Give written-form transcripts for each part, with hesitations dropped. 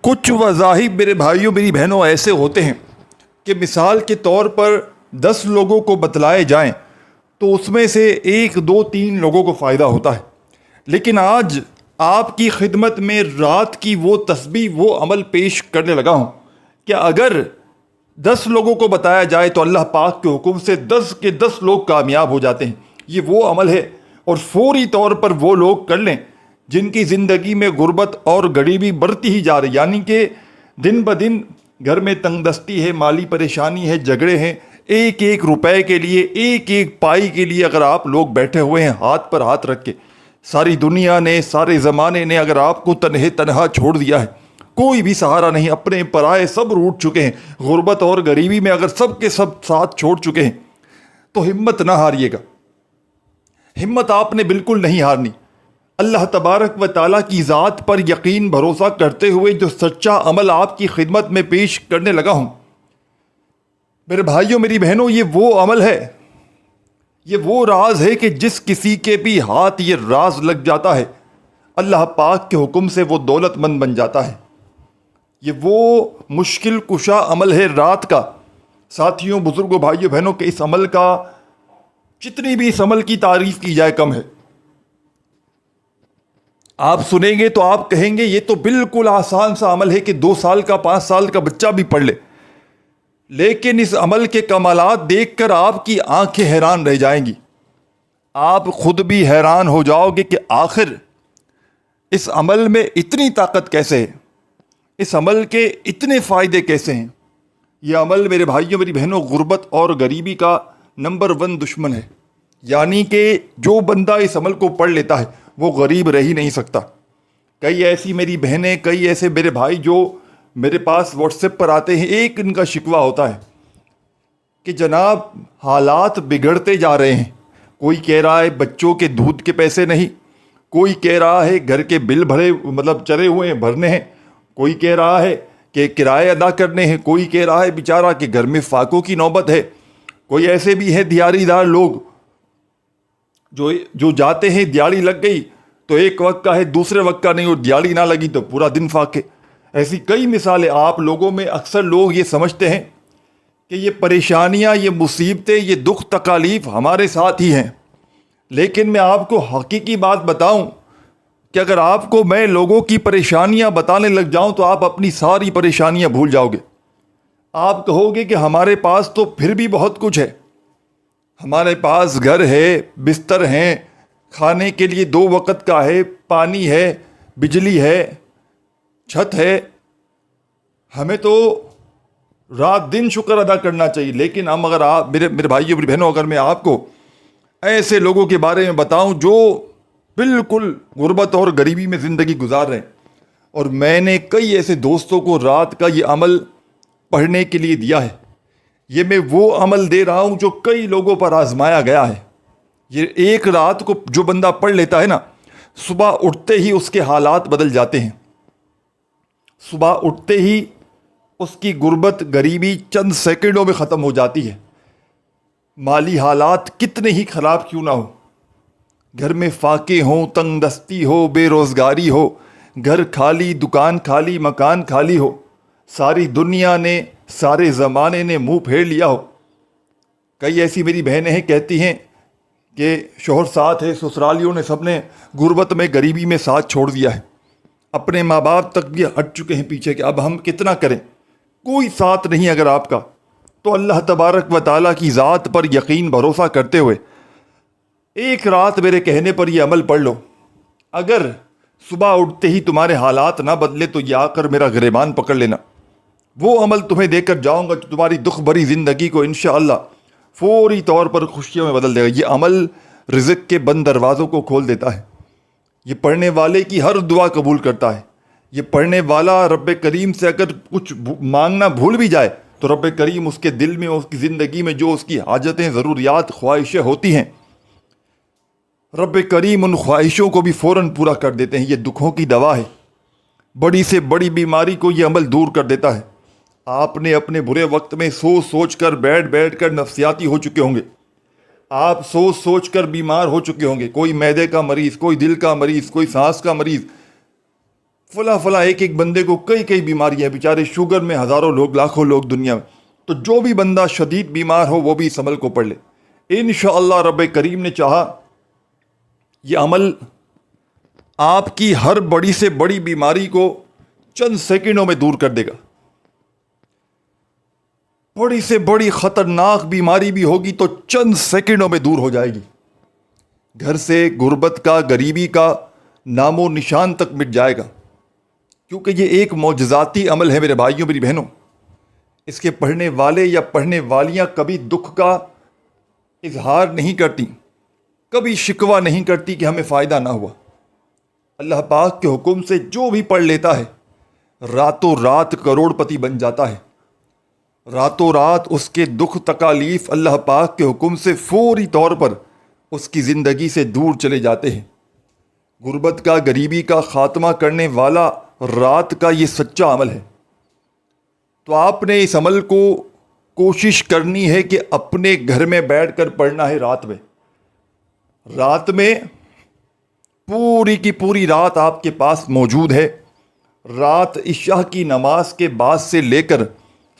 کچھ وظائف میرے بھائیوں میری بہنوں ایسے ہوتے ہیں کہ مثال کے طور پر 10 لوگوں کو بتلائے جائیں تو اس میں سے 1 2 3 لوگوں کو فائدہ ہوتا ہے، لیکن آج آپ کی خدمت میں رات کی وہ تسبیح وہ عمل پیش کرنے لگا ہوں کہ اگر 10 لوگوں کو بتایا جائے تو اللہ پاک کے حکم سے 10 کے 10 لوگ کامیاب ہو جاتے ہیں۔ یہ وہ عمل ہے اور فوری طور پر وہ لوگ کر لیں جن کی زندگی میں غربت اور غریبی بڑھتی ہی جا رہی، یعنی کہ دن بدن گھر میں تنگ دستی ہے، مالی پریشانی ہے، جھگڑے ہیں، ایک ایک روپے کے لیے، ایک ایک پائی کے لیے اگر آپ لوگ بیٹھے ہوئے ہیں ہاتھ پر ہاتھ رکھ کے، ساری دنیا نے سارے زمانے نے اگر آپ کو تنہا چھوڑ دیا ہے، کوئی بھی سہارا نہیں، اپنے پرائے سب روٹ چکے ہیں، غربت اور غریبی میں اگر سب کے سب ساتھ چھوڑ چکے ہیں تو ہمت نہ ہاریے گا، ہمت آپ نے بالکل نہیں ہارنی۔ اللہ تبارک و تعالیٰ کی ذات پر یقین بھروسہ کرتے ہوئے جو سچا عمل آپ کی خدمت میں پیش کرنے لگا ہوں، میرے بھائیوں میری بہنوں، یہ وہ عمل ہے، یہ وہ راز ہے کہ جس کسی کے بھی ہاتھ یہ راز لگ جاتا ہے اللہ پاک کے حکم سے وہ دولت مند بن جاتا ہے۔ یہ وہ مشکل کشا عمل ہے رات کا۔ ساتھیوں، بزرگوں، بھائیوں بہنوں، کہ اس عمل کا جتنی بھی اس عمل کی تعریف کی جائے کم ہے۔ آپ سنیں گے تو آپ کہیں گے یہ تو بالکل آسان سا عمل ہے کہ 2 سال کا 5 سال کا بچہ بھی پڑھ لے، لیکن اس عمل کے کمالات دیکھ کر آپ کی آنکھیں حیران رہ جائیں گی، آپ خود بھی حیران ہو جاؤ گے کہ آخر اس عمل میں اتنی طاقت کیسے ہے، اس عمل کے اتنے فائدے کیسے ہیں۔ یہ عمل میرے بھائیوں میری بہنوں غربت اور غریبی کا نمبر 1 دشمن ہے، یعنی کہ جو بندہ اس عمل کو پڑھ لیتا ہے وہ غریب رہ ہی نہیں سکتا۔ کئی ایسی میری بہنیں، کئی ایسے میرے بھائی جو میرے پاس واٹس ایپ پر آتے ہیں، ایک ان کا شکوہ ہوتا ہے کہ جناب حالات بگڑتے جا رہے ہیں۔ کوئی کہہ رہا ہے بچوں کے دودھ کے پیسے نہیں، کوئی کہہ رہا ہے گھر کے بل چلے ہوئے ہیں بھرنے ہیں، کوئی کہہ رہا ہے کہ کرائے ادا کرنے ہیں، کوئی کہہ رہا ہے بیچارہ کہ گھر میں فاقوں کی نوبت ہے، کوئی ایسے بھی ہیں دیہڑی دار لوگ جو جاتے ہیں دیہڑی لگ گئی تو ایک وقت کا ہے دوسرے وقت کا نہیں، اور دیہڑی نہ لگی تو پورا دن فاقے۔ ایسی کئی مثالیں آپ لوگوں میں اکثر لوگ یہ سمجھتے ہیں کہ یہ پریشانیاں، یہ مصیبتیں، یہ دکھ تکالیف ہمارے ساتھ ہی ہیں، لیکن میں آپ کو حقیقی بات بتاؤں کہ اگر آپ کو میں لوگوں کی پریشانیاں بتانے لگ جاؤں تو آپ اپنی ساری پریشانیاں بھول جاؤ گے۔ آپ کہو گے کہ ہمارے پاس تو پھر بھی بہت کچھ ہے، ہمارے پاس گھر ہے، بستر ہیں، کھانے کے لیے 2 وقت کا ہے، پانی ہے، بجلی ہے، چھت ہے، ہمیں تو رات دن شکر ادا کرنا چاہیے۔ لیکن ہم اگر آپ میرے بھائیوں میری بہنوں، اگر میں آپ کو ایسے لوگوں کے بارے میں بتاؤں جو بالکل غربت اور غریبی میں زندگی گزار رہے ہیں، اور میں نے کئی ایسے دوستوں کو رات کا یہ عمل پڑھنے کے لیے دیا ہے، یہ میں وہ عمل دے رہا ہوں جو کئی لوگوں پر آزمایا گیا ہے۔ یہ ایک رات کو جو بندہ پڑھ لیتا ہے نا، صبح اٹھتے ہی اس کے حالات بدل جاتے ہیں، صبح اٹھتے ہی اس کی غربت غریبی چند سیکنڈوں میں ختم ہو جاتی ہے۔ مالی حالات کتنے ہی خراب کیوں نہ ہو، گھر میں فاقے ہوں، تنگ دستی ہو، بے روزگاری ہو، گھر خالی، دکان خالی، مکان خالی ہو، ساری دنیا نے سارے زمانے نے منہ پھیر لیا ہو۔ کئی ایسی میری بہنیں ہیں کہتی ہیں کہ شوہر ساتھ ہے، سسرالیوں نے سب نے غربت میں غریبی میں ساتھ چھوڑ دیا ہے، اپنے ماں باپ تک بھی ہٹ چکے ہیں پیچھے کہ اب ہم کتنا کریں، کوئی ساتھ نہیں اگر آپ کا، تو اللہ تبارک و تعالیٰ کی ذات پر یقین بھروسہ کرتے ہوئے ایک رات میرے کہنے پر یہ عمل پڑھ لو۔ اگر صبح اٹھتے ہی تمہارے حالات نہ بدلے تو یہ آ کر میرا گریبان پکڑ لینا، وہ عمل تمہیں دے کر جاؤں گا جو تمہاری دکھ بھری زندگی کو انشاءاللہ فوری طور پر خوشیوں میں بدل دے گا۔ یہ عمل رزق کے بند دروازوں کو کھول دیتا ہے، یہ پڑھنے والے کی ہر دعا قبول کرتا ہے۔ یہ پڑھنے والا رب کریم سے اگر کچھ مانگنا بھول بھی جائے تو رب کریم اس کے دل میں، اس کی زندگی میں جو اس کی حاجتیں، ضروریات، خواہشیں ہوتی ہیں، رب کریم ان خواہشوں کو بھی فوراً پورا کر دیتے ہیں۔ یہ دکھوں کی دوا ہے، بڑی سے بڑی بیماری کو یہ عمل دور کر دیتا ہے۔ آپ نے اپنے برے وقت میں سوچ کر بیٹھ کر نفسیاتی ہو چکے ہوں گے، آپ سوچ کر بیمار ہو چکے ہوں گے، کوئی معدے کا مریض، کوئی دل کا مریض، کوئی سانس کا مریض، فلاں فلاں ایک ایک بندے کو کئی کئی بیماریاں ہیں، بیچارے شوگر میں ہزاروں لوگ، لاکھوں لوگ دنیا میں. تو جو بھی بندہ شدید بیمار ہو وہ بھی اس عمل کو پڑھ لے. انشاءاللہ رب کریم نے چاہا یہ عمل آپ کی ہر بڑی سے بڑی بیماری کو چند سیکنڈوں میں دور کر دے گا. بڑی سے بڑی خطرناک بیماری بھی ہوگی تو چند سیکنڈوں میں دور ہو جائے گی. گھر سے غربت کا، غریبی کا نام و نشان تک مٹ جائے گا، کیونکہ یہ ایک معجزاتی عمل ہے میرے بھائیوں میری بہنوں. اس کے پڑھنے والے یا پڑھنے والیاں کبھی دکھ کا اظہار نہیں کرتی، کبھی شکوہ نہیں کرتی کہ ہمیں فائدہ نہ ہوا. اللہ پاک کے حکم سے جو بھی پڑھ لیتا ہے راتوں رات کروڑ پتی بن جاتا ہے. راتوں رات اس کے دکھ تکالیف اللہ پاک کے حکم سے فوری طور پر اس کی زندگی سے دور چلے جاتے ہیں. غربت کا، غریبی کا خاتمہ کرنے والا رات کا یہ سچا عمل ہے. تو آپ نے اس عمل کو کوشش کرنی ہے کہ اپنے گھر میں بیٹھ کر پڑھنا ہے. رات میں پوری کی پوری رات آپ کے پاس موجود ہے. رات عشاء کی نماز کے بعد سے لے کر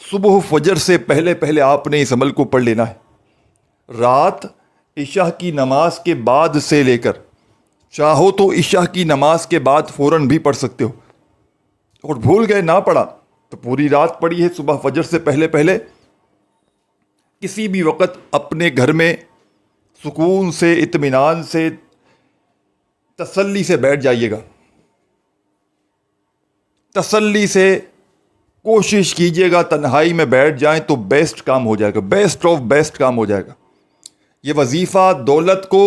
صبح فجر سے پہلے پہلے آپ نے اس عمل کو پڑھ لینا ہے. رات عشاء کی نماز کے بعد سے لے کر، چاہو تو عشاء کی نماز کے بعد فوراً بھی پڑھ سکتے ہو، اور بھول گئے نہ پڑھا تو پوری رات پڑھی ہے. صبح فجر سے پہلے پہلے کسی بھی وقت اپنے گھر میں سکون سے، اطمینان سے، تسلی سے بیٹھ جائیے گا. تسلی سے کوشش کیجیے گا تنہائی میں بیٹھ جائیں تو بیسٹ کام ہو جائے گا، بیسٹ آف بیسٹ کام ہو جائے گا. یہ وظیفہ دولت کو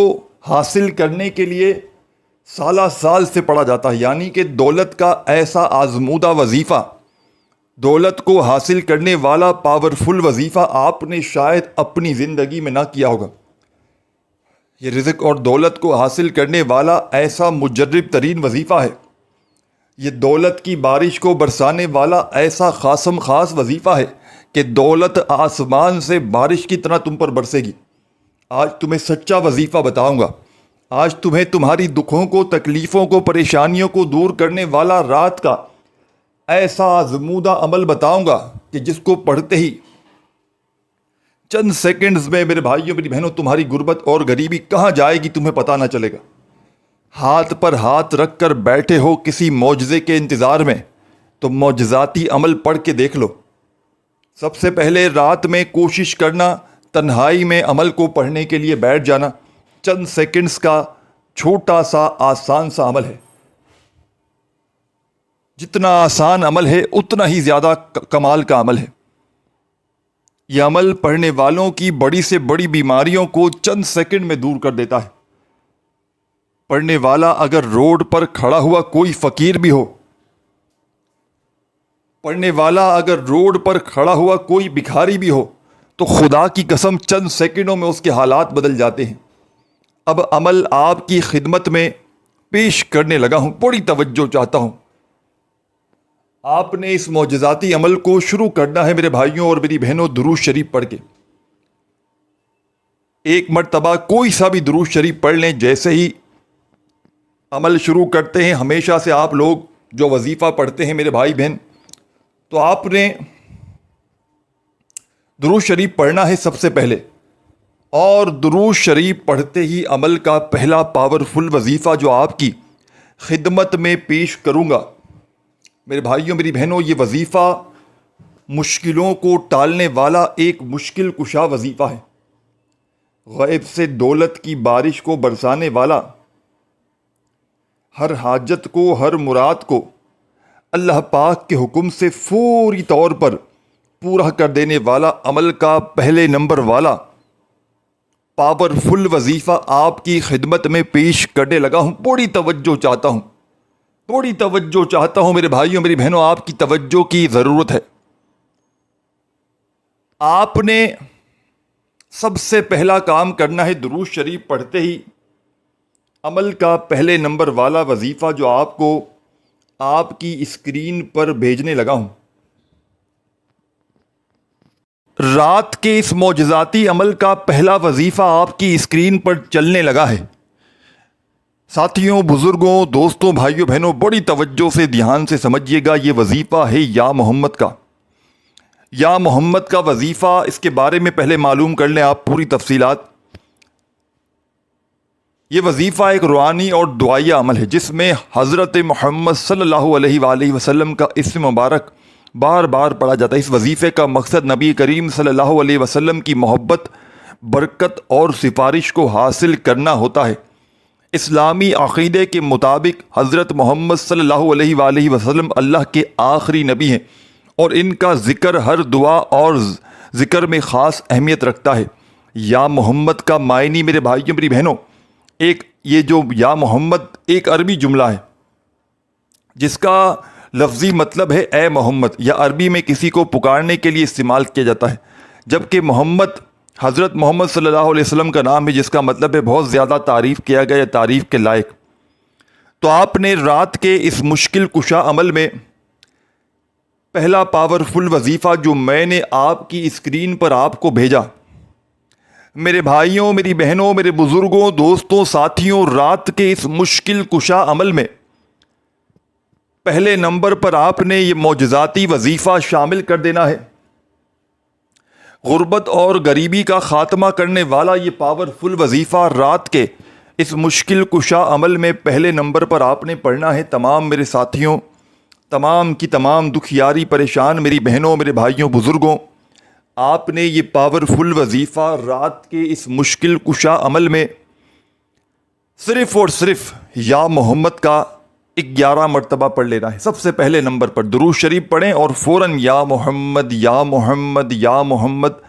حاصل کرنے کے لیے سالہ سال سے پڑھا جاتا ہے، یعنی کہ دولت کا ایسا آزمودہ وظیفہ، دولت کو حاصل کرنے والا پاورفل وظیفہ آپ نے شاید اپنی زندگی میں نہ کیا ہوگا. یہ رزق اور دولت کو حاصل کرنے والا ایسا مجرب ترین وظیفہ ہے. یہ دولت کی بارش کو برسانے والا ایسا خاصم خاص وظیفہ ہے کہ دولت آسمان سے بارش کی طرح تم پر برسے گی. آج تمہیں سچا وظیفہ بتاؤں گا. آج تمہیں تمہاری دکھوں کو، تکلیفوں کو، پریشانیوں کو دور کرنے والا رات کا ایسا آزمودہ عمل بتاؤں گا کہ جس کو پڑھتے ہی چند سیکنڈز میں میرے بھائیوں میری بہنوں تمہاری غربت اور غریبی کہاں جائے گی تمہیں پتہ نہ چلے گا. ہاتھ پر ہاتھ رکھ کر بیٹھے ہو کسی معجزے کے انتظار میں تو معجزاتی عمل پڑھ کے دیکھ لو. سب سے پہلے رات میں کوشش کرنا تنہائی میں عمل کو پڑھنے کے لیے بیٹھ جانا. چند سیکنڈز کا چھوٹا سا آسان سا عمل ہے. جتنا آسان عمل ہے اتنا ہی زیادہ کمال کا عمل ہے. یہ عمل پڑھنے والوں کی بڑی سے بڑی بیماریوں کو چند سیکنڈ میں دور کر دیتا ہے. پڑھنے والا اگر روڈ پر کھڑا ہوا کوئی فقیر بھی ہو، پڑھنے والا اگر روڈ پر کھڑا ہوا کوئی بھکاری بھی ہو تو خدا کی قسم چند سیکنڈوں میں اس کے حالات بدل جاتے ہیں. اب عمل آپ کی خدمت میں پیش کرنے لگا ہوں، بڑی توجہ چاہتا ہوں. آپ نے اس معجزاتی عمل کو شروع کرنا ہے میرے بھائیوں اور میری بہنوں درود شریف پڑھ کے. ایک مرتبہ کوئی سا بھی درود شریف پڑھ لیں. جیسے ہی عمل شروع کرتے ہیں، ہمیشہ سے آپ لوگ جو وظیفہ پڑھتے ہیں میرے بھائی بہن، تو آپ نے درود شریف پڑھنا ہے سب سے پہلے. اور درود شریف پڑھتے ہی عمل کا پہلا پاورفل وظیفہ جو آپ کی خدمت میں پیش کروں گا میرے بھائیوں میری بہنوں، یہ وظیفہ مشکلوں کو ٹالنے والا ایک مشکل کشا وظیفہ ہے. غیب سے دولت کی بارش کو برسانے والا، ہر حاجت کو، ہر مراد کو اللہ پاک کے حکم سے فوری طور پر پورا کر دینے والا، عمل کا پہلے نمبر والا پاورفل وظیفہ آپ کی خدمت میں پیش کرنے لگا ہوں. بڑی توجہ چاہتا ہوں، بڑی توجہ چاہتا ہوں میرے بھائیوں میری بہنوں، آپ کی توجہ کی ضرورت ہے. آپ نے سب سے پہلا کام کرنا ہے درود شریف پڑھتے ہی عمل کا پہلے نمبر والا وظیفہ جو آپ کو آپ کی اسکرین پر بھیجنے لگا ہوں. رات کے اس معجزاتی عمل کا پہلا وظیفہ آپ کی اسکرین پر چلنے لگا ہے. ساتھیوں، بزرگوں، دوستوں، بھائیوں، بہنوں، بڑی توجہ سے دھیان سے سمجھیے گا، یہ وظیفہ ہے یا محمد کا۔ یا محمد کا وظیفہ، اس کے بارے میں پہلے معلوم کر لیں آپ پوری تفصیلات۔ یہ وظیفہ ایک روحانی اور دعائیہ عمل ہے جس میں حضرت محمد صلی اللہ علیہ وآلہ وسلم کا اسم مبارک بار بار پڑھا جاتا ہے۔ اس وظیفے کا مقصد نبی کریم صلی اللہ علیہ وسلم کی محبت، برکت اور سفارش کو حاصل کرنا ہوتا ہے۔ اسلامی عقیدے کے مطابق حضرت محمد صلی اللہ علیہ وآلہ وسلم اللہ کے آخری نبی ہیں اور ان کا ذکر ہر دعا اور ذکر میں خاص اہمیت رکھتا ہے۔ یا محمد کا معنی میرے بھائیوں، میری بہنوں، یہ جو یا محمد ایک عربی جملہ ہے جس کا لفظی مطلب ہے اے محمد، یا عربی میں کسی کو پکارنے کے لیے استعمال کیا جاتا ہے، جبکہ محمد حضرت محمد صلی اللہ علیہ وسلم کا نام ہے جس کا مطلب ہے بہت زیادہ تعریف کیا گیا یا تعریف کے لائق۔ تو آپ نے رات کے اس مشکل کشا عمل میں پہلا پاورفل وظیفہ جو میں نے آپ کی اسکرین پر آپ کو بھیجا، میرے بھائیوں، میری بہنوں، میرے بزرگوں، دوستوں، ساتھیوں، رات کے اس مشکل کشا عمل میں پہلے نمبر پر آپ نے یہ معجزاتی وظیفہ شامل کر دینا ہے۔ غربت اور غریبی کا خاتمہ کرنے والا یہ پاورفل وظیفہ رات کے اس مشکل کشا عمل میں پہلے نمبر پر آپ نے پڑھنا ہے۔ تمام میرے ساتھیوں، تمام کی تمام دکھیاری پریشان میری بہنوں، میرے بھائیوں، بزرگوں، آپ نے یہ پاورفل وظیفہ رات کے اس مشکل کشا عمل میں صرف اور صرف یا محمد کا 11 مرتبہ پڑھ لینا ہے۔ سب سے پہلے نمبر پر درود شریف پڑھیں اور فوراً یا محمد یا محمد یا محمد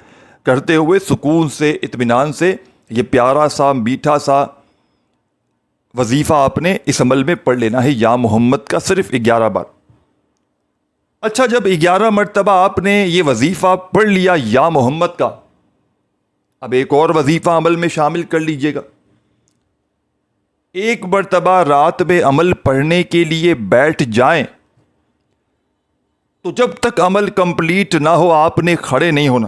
کرتے ہوئے سکون سے، اطمینان سے یہ پیارا سا میٹھا سا وظیفہ آپ نے اس عمل میں پڑھ لینا ہے، یا محمد کا صرف 11 بار۔ اچھا، جب 11 مرتبہ آپ نے یہ وظیفہ پڑھ لیا یا محمد کا، اب ایک اور وظیفہ عمل میں شامل کر لیجئے گا۔ ایک مرتبہ رات میں عمل پڑھنے کے لیے بیٹھ جائیں تو جب تک عمل کمپلیٹ نہ ہو آپ نے کھڑے نہیں ہونا۔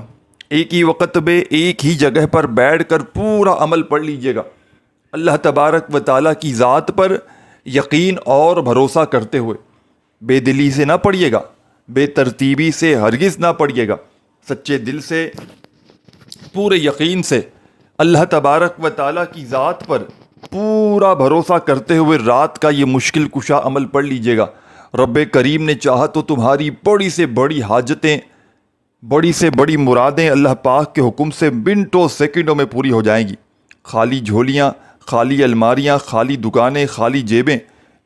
ایک ہی وقت میں ایک ہی جگہ پر بیٹھ کر پورا عمل پڑھ لیجئے گا، اللہ تبارک و تعالیٰ کی ذات پر یقین اور بھروسہ کرتے ہوئے۔ بے دلی سے نہ پڑھیے گا، بے ترتیبی سے ہرگز نہ پڑھیے گا، سچے دل سے، پورے یقین سے اللہ تبارک و تعالیٰ کی ذات پر پورا بھروسہ کرتے ہوئے رات کا یہ مشکل کشا عمل پڑھ لیجئے گا۔ رب کریم نے چاہا تو تمہاری بڑی سے بڑی حاجتیں، بڑی سے بڑی مرادیں اللہ پاک کے حکم سے منٹوں سیکنڈوں میں پوری ہو جائیں گی۔ خالی جھولیاں، خالی الماریاں، خالی دکانیں، خالی جیبیں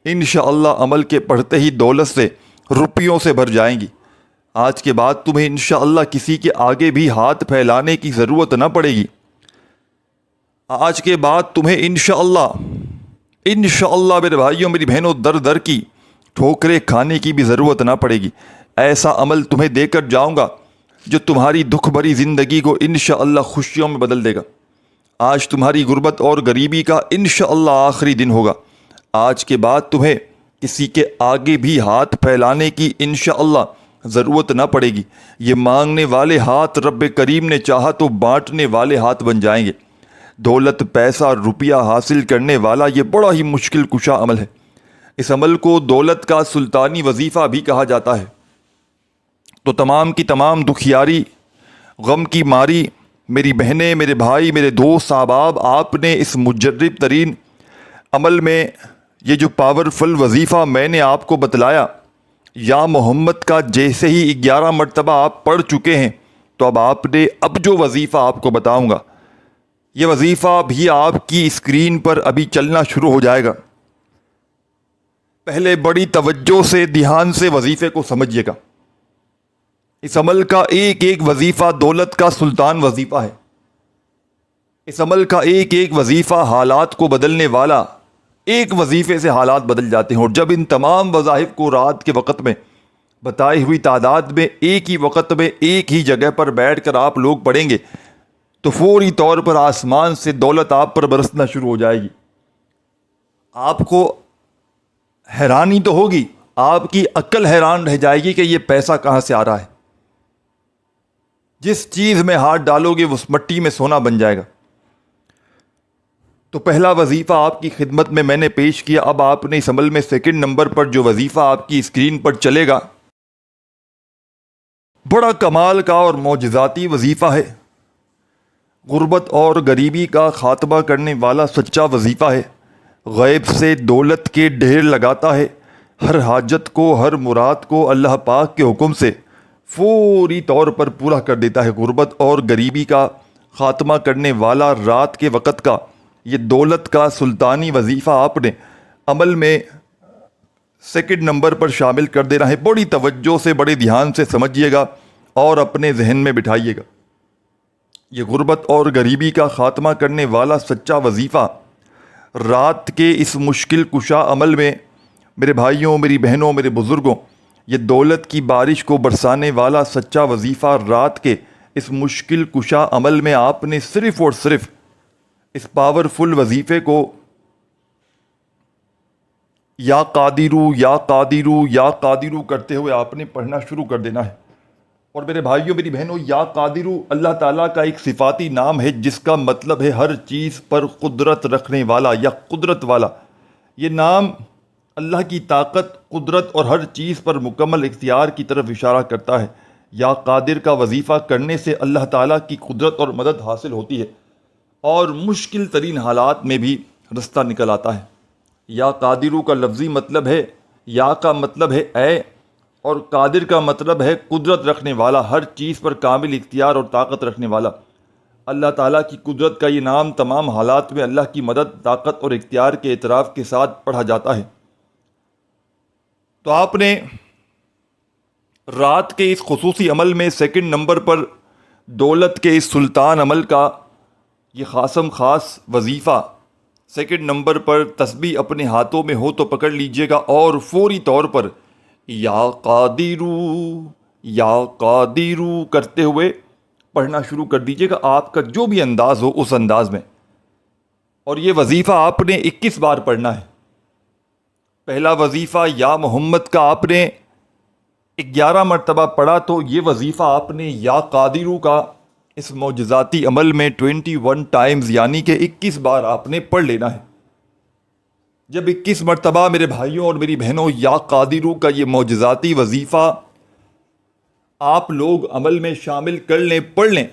انشاءاللہ عمل کے پڑھتے ہی دولت سے، روپیوں سے بھر جائیں گی۔ آج کے بعد تمہیں انشاءاللہ کسی کے آگے بھی ہاتھ پھیلانے کی ضرورت نہ پڑے گی۔ آج کے بعد تمہیں انشاءاللہ میرے بھائیوں، میری بہنوں، در در کی ٹھوکریں کھانے کی بھی ضرورت نہ پڑے گی۔ ایسا عمل تمہیں دے کر جاؤں گا جو تمہاری دکھ بھری زندگی کو انشاءاللہ خوشیوں میں بدل دے گا۔ آج تمہاری غربت اور غریبی کا انشاءاللہ آخری دن ہوگا۔ آج کے بعد تمہیں کسی کے آگے بھی ہاتھ پھیلانے کی انشاءاللہ ضرورت نہ پڑے گی۔ یہ مانگنے والے ہاتھ رب کریم نے چاہا تو بانٹنے والے ہاتھ بن جائیں گے۔ دولت، پیسہ، روپیہ حاصل کرنے والا یہ بڑا ہی مشکل کشا عمل ہے۔ اس عمل کو دولت کا سلطانی وظیفہ بھی کہا جاتا ہے۔ تو تمام کی تمام دکھیاری، غم کی ماری میری بہنیں، میرے بھائی، میرے دوست، احباب، آپ نے اس مجرب ترین عمل میں یہ جو پاورفل وظیفہ میں نے آپ کو بتلایا یا محمد کا، جیسے ہی 11 مرتبہ آپ پڑھ چکے ہیں تو اب آپ نے جو وظیفہ آپ کو بتاؤں گا، یہ وظیفہ بھی آپ کی اسکرین پر ابھی چلنا شروع ہو جائے گا۔ پہلے بڑی توجہ سے، دھیان سے وظیفے کو سمجھیے گا۔ اس عمل کا ایک ایک وظیفہ دولت کا سلطان وظیفہ ہے۔ اس عمل کا ایک ایک وظیفہ حالات کو بدلنے والا، ایک وظیفے سے حالات بدل جاتے ہیں۔ اور جب ان تمام وظائف کو رات کے وقت میں بتائی ہوئی تعداد میں ایک ہی وقت میں ایک ہی جگہ پر بیٹھ کر آپ لوگ پڑھیں گے تو فوری طور پر آسمان سے دولت آپ پر برسنا شروع ہو جائے گی۔ آپ کو حیرانی تو ہوگی، آپ کی عقل حیران رہ جائے گی کہ یہ پیسہ کہاں سے آ رہا ہے۔ جس چیز میں ہاتھ ڈالو گے اس مٹی میں سونا بن جائے گا۔ تو پہلا وظیفہ آپ کی خدمت میں نے پیش کیا. اب آپ نے اس عمل میں سیکنڈ نمبر پر جو وظیفہ آپ کی اسکرین پر چلے گا بڑا کمال کا اور معجزاتی وظیفہ ہے. غربت اور غریبی کا خاتمہ کرنے والا سچا وظیفہ ہے. غیب سے دولت کے ڈھیر لگاتا ہے. ہر حاجت کو، ہر مراد کو اللہ پاک کے حکم سے فوری طور پر پورا کر دیتا ہے. غربت اور غریبی کا خاتمہ کرنے والا رات کے وقت کا یہ دولت کا سلطانی وظیفہ آپ نے عمل میں سیکنڈ نمبر پر شامل کر دینا ہے. بڑی توجہ سے، بڑے دھیان سے سمجھیے گا اور اپنے ذہن میں بٹھائیے گا. یہ غربت اور غریبی کا خاتمہ کرنے والا سچا وظیفہ رات کے اس مشکل کشا عمل میں میرے بھائیوں، میری بہنوں، میرے بزرگوں، یہ دولت کی بارش کو برسانے والا سچا وظیفہ رات کے اس مشکل کشا عمل میں آپ نے صرف اور صرف اس پاورفل وظیفے کو یا قادرو یا قادرو یا قادرو کرتے ہوئے آپ نے پڑھنا شروع کر دینا ہے. اور میرے بھائیوں، میری بہنوں، یا قادرو اللہ تعالیٰ کا ایک صفاتی نام ہے جس کا مطلب ہے ہر چیز پر قدرت رکھنے والا یا قدرت والا. یہ نام اللہ کی طاقت، قدرت اور ہر چیز پر مکمل اختیار کی طرف اشارہ کرتا ہے. یا قادر کا وظیفہ کرنے سے اللہ تعالیٰ کی قدرت اور مدد حاصل ہوتی ہے اور مشکل ترین حالات میں بھی رستہ نکل آتا ہے. یا قادرو کا لفظی مطلب ہے، یا کا مطلب ہے اے، اور قادر کا مطلب ہے قدرت رکھنے والا، ہر چیز پر کامل اختیار اور طاقت رکھنے والا. اللہ تعالیٰ کی قدرت کا یہ نام تمام حالات میں اللہ کی مدد، طاقت اور اختیار کے اعتراف کے ساتھ پڑھا جاتا ہے. تو آپ نے رات کے اس خصوصی عمل میں سیکنڈ نمبر پر دولت کے اس سلطان عمل کا یہ خاصم خاص وظیفہ سیکنڈ نمبر پر تسبیح اپنے ہاتھوں میں ہو تو پکڑ لیجئے گا اور فوری طور پر یا قادرو کرتے ہوئے پڑھنا شروع کر دیجئے گا، آپ کا جو بھی انداز ہو اس انداز میں. اور یہ وظیفہ آپ نے 21 بار پڑھنا ہے. پہلا وظیفہ یا محمد کا آپ نے 11 مرتبہ پڑھا تو یہ وظیفہ آپ نے یا قادرو کا اس معجزاتی عمل میں 21 ٹائمز یعنی کہ 21 بار آپ نے پڑھ لینا ہے. جب 21 مرتبہ میرے بھائیوں اور میری بہنوں یا قادرو کا یہ معجزاتی وظیفہ آپ لوگ عمل میں شامل کر لیں، پڑھ لیں،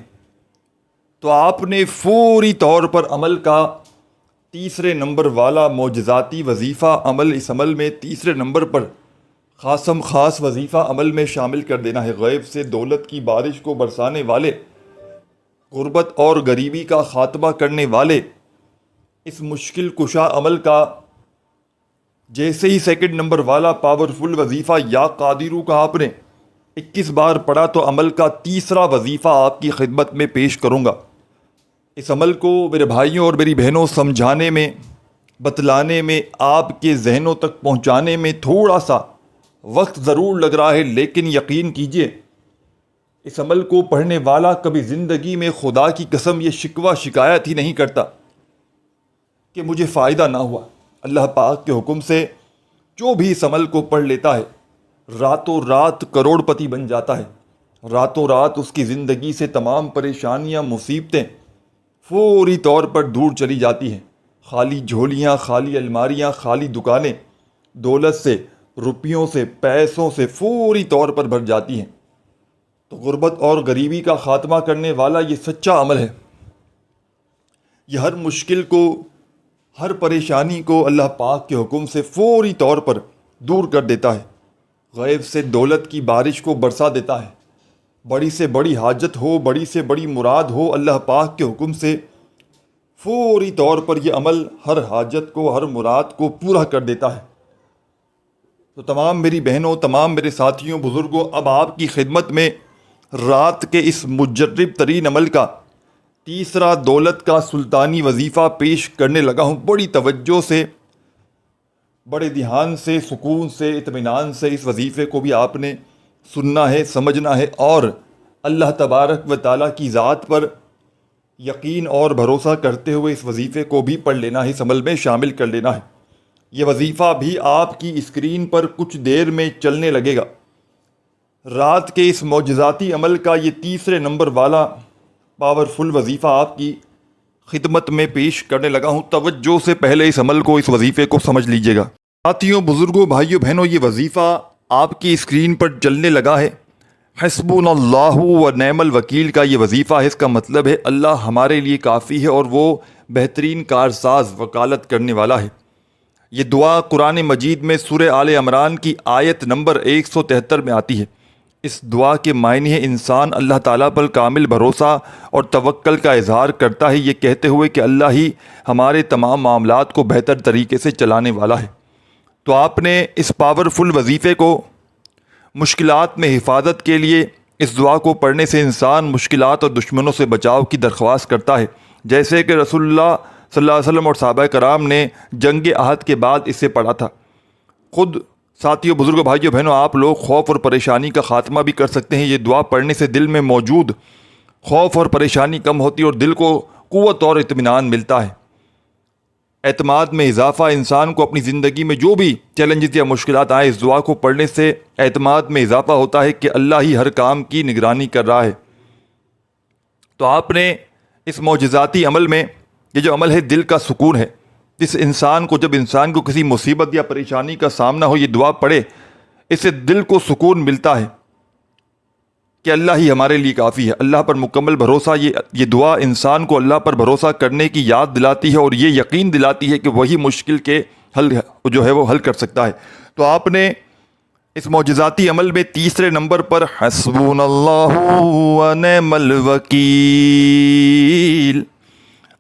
تو آپ نے فوری طور پر عمل کا تیسرے نمبر والا معجزاتی وظیفہ اس عمل میں تیسرے نمبر پر خاصم خاص وظیفہ عمل میں شامل کر دینا ہے. غیب سے دولت کی بارش کو برسانے والے، غربت اور غریبی کا خاتمہ کرنے والے اس مشکل کشا عمل کا جیسے ہی سیکنڈ نمبر والا پاورفل وظیفہ یا قادرو کا آپ نے 21 بار پڑھا تو عمل کا تیسرا وظیفہ آپ کی خدمت میں پیش کروں گا. اس عمل کو میرے بھائیوں اور میری بہنوں سمجھانے میں، بتلانے میں، آپ کے ذہنوں تک پہنچانے میں تھوڑا سا وقت ضرور لگ رہا ہے، لیکن یقین کیجئے اس عمل کو پڑھنے والا کبھی زندگی میں خدا کی قسم یہ شکوہ شکایت ہی نہیں کرتا کہ مجھے فائدہ نہ ہوا. اللہ پاک کے حکم سے جو بھی اس عمل کو پڑھ لیتا ہے راتوں رات کروڑ پتی بن جاتا ہے. راتوں رات اس کی زندگی سے تمام پریشانیاں، مصیبتیں فوری طور پر دور چلی جاتی ہیں. خالی جھولیاں، خالی الماریاں، خالی دکانیں دولت سے، روپیوں سے، پیسوں سے فوری طور پر بھر جاتی ہیں. تو غربت اور غریبی کا خاتمہ کرنے والا یہ سچا عمل ہے. یہ ہر مشکل کو، ہر پریشانی کو اللہ پاک کے حکم سے فوری طور پر دور کر دیتا ہے. غیب سے دولت کی بارش کو برسا دیتا ہے. بڑی سے بڑی حاجت ہو، بڑی سے بڑی مراد ہو، اللہ پاک کے حکم سے فوری طور پر یہ عمل ہر حاجت کو، ہر مراد کو پورا کر دیتا ہے. تو تمام میری بہنوں، تمام میرے ساتھیوں، بزرگوں، اب آپ کی خدمت میں رات کے اس مجرب ترین عمل کا تیسرا دولت کا سلطانی وظیفہ پیش کرنے لگا ہوں. بڑی توجہ سے، بڑے دھیان سے، سکون سے، اطمینان سے اس وظیفے کو بھی آپ نے سننا ہے، سمجھنا ہے اور اللہ تبارک و تعالیٰ کی ذات پر یقین اور بھروسہ کرتے ہوئے اس وظیفے کو بھی پڑھ لینا ہے، اس عمل میں شامل کر لینا ہے. یہ وظیفہ بھی آپ کی اسکرین پر کچھ دیر میں چلنے لگے گا. رات کے اس معجزاتی عمل کا یہ تیسرے نمبر والا پاورفل وظیفہ آپ کی خدمت میں پیش کرنے لگا ہوں۔ توجہ سے پہلے اس عمل کو، اس وظیفے کو سمجھ لیجئے گا۔ ساتھیوں، بزرگوں، بھائیوں، بہنوں، یہ وظیفہ آپ کی اسکرین پر چلنے لگا ہے۔ حسبنا اللہ و نعم الوکیل کا یہ وظیفہ ہے۔ اس کا مطلب ہے اللہ ہمارے لیے کافی ہے اور وہ بہترین کارساز، وکالت کرنے والا ہے۔ یہ دعا قرآن مجید میں سورہ آل عمران کی آیت نمبر 173 میں آتی ہے۔ اس دعا کے معنی ہے انسان اللہ تعالیٰ پر کامل بھروسہ اور توکل کا اظہار کرتا ہے، یہ کہتے ہوئے کہ اللہ ہی ہمارے تمام معاملات کو بہتر طریقے سے چلانے والا ہے۔ تو آپ نے اس پاورفل وظیفے کو مشکلات میں حفاظت کے لیے، اس دعا کو پڑھنے سے انسان مشکلات اور دشمنوں سے بچاؤ کی درخواست کرتا ہے، جیسے کہ رسول اللہ صلی اللہ علیہ وسلم اور صحابہ کرام نے جنگ احد کے بعد اسے پڑھا تھا۔ خود ساتھیوں، بزرگوں، بھائیوں، بہنوں، آپ لوگ خوف اور پریشانی کا خاتمہ بھی کر سکتے ہیں۔ یہ دعا پڑھنے سے دل میں موجود خوف اور پریشانی کم ہوتی ہے اور دل کو قوت اور اطمینان ملتا ہے۔ اعتماد میں اضافہ، انسان کو اپنی زندگی میں جو بھی چیلنجز یا مشکلات آئیں، اس دعا کو پڑھنے سے اعتماد میں اضافہ ہوتا ہے کہ اللہ ہی ہر کام کی نگرانی کر رہا ہے۔ تو آپ نے اس معجزاتی عمل میں، یہ جو عمل ہے دل کا سکون ہے، جس انسان کو، جب انسان کو کسی مصیبت یا پریشانی کا سامنا ہو، یہ دعا پڑھے، اس سے دل کو سکون ملتا ہے کہ اللہ ہی ہمارے لیے کافی ہے۔ اللہ پر مکمل بھروسہ، یہ دعا انسان کو اللہ پر بھروسہ کرنے کی یاد دلاتی ہے اور یہ یقین دلاتی ہے کہ وہی مشکل کے حل جو ہے وہ حل کر سکتا ہے۔ تو آپ نے اس معجزاتی عمل میں تیسرے نمبر پر حسبنا اللہ و نعم الوکیل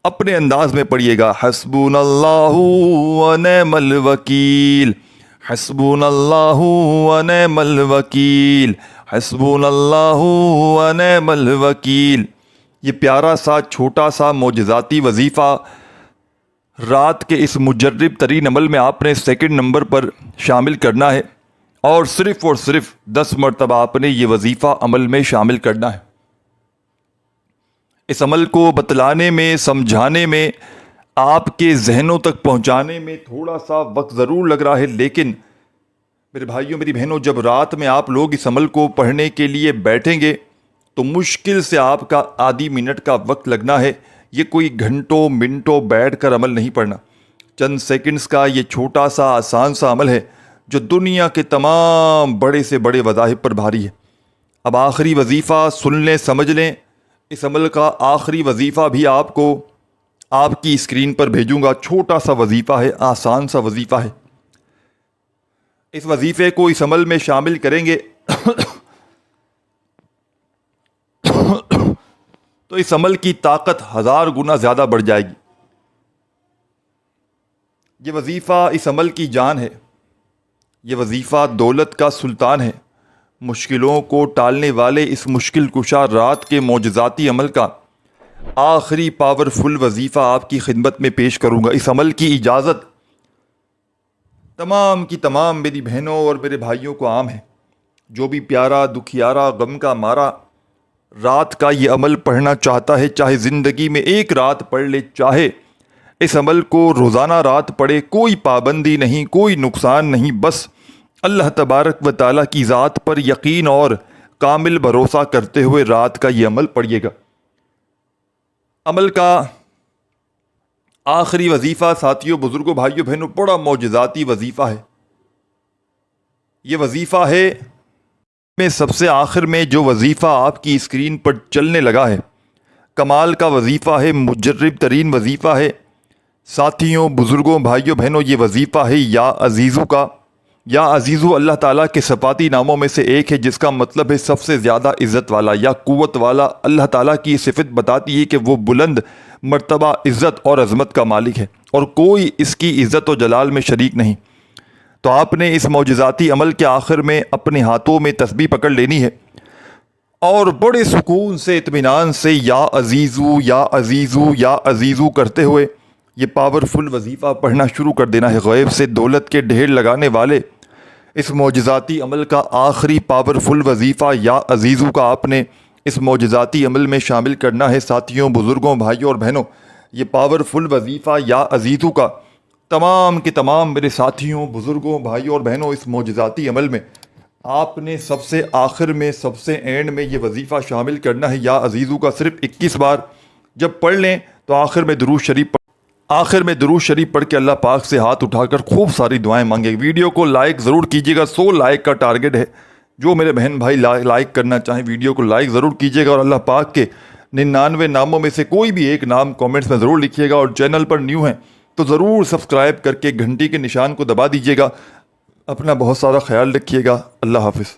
اپنے انداز میں پڑھیے گا۔ حسبنا اللہ و نعم الوکیل، حسبنا اللہ و نعم الوکیل، حسبنا اللہ و نعم الوکیل۔ یہ پیارا سا چھوٹا سا معجزاتی وظیفہ رات کے اس مجرب ترین عمل میں آپ نے سیکنڈ نمبر پر شامل کرنا ہے، اور صرف 10 مرتبہ آپ نے یہ وظیفہ عمل میں شامل کرنا ہے۔ اس عمل کو بتلانے میں، سمجھانے میں، آپ کے ذہنوں تک پہنچانے میں تھوڑا سا وقت ضرور لگ رہا ہے، لیکن میرے بھائیوں، میری بہنوں، جب رات میں آپ لوگ اس عمل کو پڑھنے کے لیے بیٹھیں گے تو مشکل سے آپ کا آدھی منٹ کا وقت لگنا ہے۔ یہ کوئی گھنٹوں منٹوں بیٹھ کر عمل نہیں پڑھنا، چند سیکنڈز کا یہ چھوٹا سا آسان سا عمل ہے جو دنیا کے تمام بڑے سے بڑے وظائف پر بھاری ہے۔ اب آخری وظیفہ سن لیں، سمجھ لیں۔ اس عمل کا آخری وظیفہ بھی آپ کو آپ کی اسکرین پر بھیجوں گا۔ چھوٹا سا وظیفہ ہے، آسان سا وظیفہ ہے۔ اس وظیفے کو اس عمل میں شامل کریں گے تو اس عمل کی طاقت 1000 گنا زیادہ بڑھ جائے گی۔ یہ وظیفہ اس عمل کی جان ہے۔ یہ وظیفہ دولت کا سلطان ہے۔ مشکلوں کو ٹالنے والے اس مشکل کشا رات کے معجزاتی عمل کا آخری پاورفل وظیفہ آپ کی خدمت میں پیش کروں گا۔ اس عمل کی اجازت تمام کی تمام میری بہنوں اور میرے بھائیوں کو عام ہے۔ جو بھی پیارا، دکھیارا، غم کا مارا رات کا یہ عمل پڑھنا چاہتا ہے، چاہے زندگی میں ایک رات پڑھ لے، چاہے اس عمل کو روزانہ رات پڑھے، کوئی پابندی نہیں، کوئی نقصان نہیں، بس اللہ تبارک و تعالیٰ کی ذات پر یقین اور کامل بھروسہ کرتے ہوئے رات کا یہ عمل پڑھیے گا۔ عمل کا آخری وظیفہ ساتھیوں، بزرگوں، بھائیوں، بہنوں، بڑا معجزاتی وظیفہ ہے۔ یہ وظیفہ ہے میں سب سے آخر میں جو وظیفہ آپ کی اسکرین پر چلنے لگا ہے، کمال کا وظیفہ ہے، مجرب ترین وظیفہ ہے۔ ساتھیوں، بزرگوں، بھائیوں، بہنوں، یہ وظیفہ ہے یا عزیزو کا۔ یا عزیزو اللہ تعالیٰ کے صفاتی ناموں میں سے ایک ہے، جس کا مطلب ہے سب سے زیادہ عزت والا یا قوت والا۔ اللہ تعالیٰ کی یہ صفت بتاتی ہے کہ وہ بلند مرتبہ عزت اور عظمت کا مالک ہے اور کوئی اس کی عزت و جلال میں شریک نہیں۔ تو آپ نے اس معجزاتی عمل کے آخر میں اپنے ہاتھوں میں تسبیح پکڑ لینی ہے اور بڑے سکون سے، اطمینان سے یا عزیزو یا عزیزو یا عزیزو کرتے ہوئے یہ پاورفل وظیفہ پڑھنا شروع کر دینا ہے۔ غیب سے دولت کے ڈھیر لگانے والے اس معجزاتی عمل کا آخری پاورفل وظیفہ یا عزیزو کا آپ نے اس معجزاتی عمل میں شامل کرنا ہے۔ ساتھیوں، بزرگوں، بھائیوں اور بہنوں، یہ پاورفل وظیفہ یا عزیزو کا تمام کے تمام میرے ساتھیوں، بزرگوں، بھائیوں اور بہنوں، اس معجزاتی عمل میں آپ نے سب سے آخر میں، سب سے اینڈ میں یہ وظیفہ شامل کرنا ہے۔ یا عزیزو کا صرف 21 بار جب پڑھ لیں تو آخر میں درود شریف پڑھ کے اللہ پاک سے ہاتھ اٹھا کر خوب ساری دعائیں مانگے. ویڈیو کو لائک ضرور کیجیے گا. 100 لائک کا ٹارگٹ ہے. جو میرے بہن بھائی لائک کرنا چاہیں ویڈیو کو لائک ضرور کیجیے گا, اور اللہ پاک کے 99 ناموں میں سے کوئی بھی ایک نام کامنٹس میں ضرور لکھیے گا. اور چینل پر نیو ہیں تو ضرور سبسکرائب کر کے گھنٹی کے نشان کو دبا دیجیے گا. اپنا بہت سارا خیال رکھیے گا. اللہ حافظ.